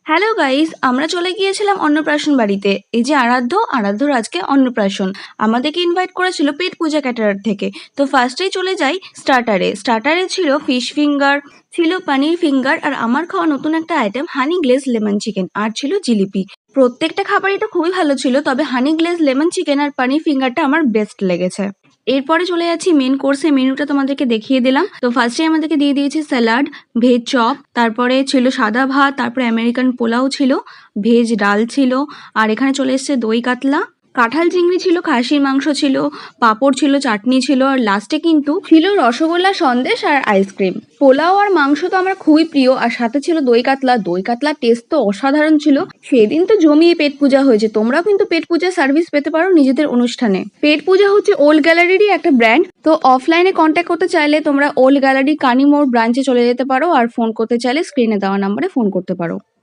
Hello guys, আমরা চলে গিয়েছিলাম অন্নপ্রাশন বাড়িতে। এই যে আরাধ্যর আজকে অন্নপ্রাশন। আমাদেরকে ইনভাইট করেছিল পেট পূজা ক্যাটারার থেকে। তো ফার্স্টেই চলে যাই স্টার্টারে ছিল ফিশ ফিঙ্গার, ছিল পানির ফিঙ্গার, আর আমার খাওয়া নতুন একটা আইটেম হানি গ্লেজ লেমন চিকেন, আর ছিল জিলিপি। প্রত্যেকটা খাবারই তো খুবই ভালো ছিল, তবে হানি গ্লেজ লেমন চিকেন আর পানির ফিঙ্গারটা আমার বেস্ট লেগেছে। এরপরে চলে যাচ্ছি মেন কোর্সে। মেনুটা তোমাদেরকে দেখিয়ে দিলাম। তো ফার্স্টে আমাদেরকে দিয়ে দিয়েছে স্যালাড, ভেজ চপ, তারপরে ছিল সাদা ভাত, তারপরে আমেরিকান পোলাও ছিল, ভেজ ডাল ছিল, আর এখানে চলে এসছে দই কাতলা, কাঁঠাল চিংড়ি ছিল, খাসির মাংস ছিল, পাঁপড় ছিল, চাটনি ছিল, আর লাস্টে কিন্তু ছিল রসগোল্লা, সন্দেশ আর আইসক্রিম। পোলাও আর মাংস তো আমার খুবই প্রিয়, আর সাথে ছিল দই কাতলা টেস্ট তো অসাধারণ ছিল। সেদিন তো জমিয়ে পেট পূজা হয়েছে। তোমরাও কিন্তু পেট পূজা সার্ভিস পেতে পারো নিজেদের অনুষ্ঠানে। পেট পূজা হচ্ছে ওল্ড গ্যালারিরই একটা ব্র্যান্ড। তো অফলাইনে কন্ট্যাক্ট করতে চাইলে তোমরা ওল্ড গ্যালারি কানিমোড় ব্রাঞ্চে চলে যেতে পারো, আর ফোন করতে চাইলে স্ক্রিনে দেওয়া নাম্বারে ফোন করতে পারো।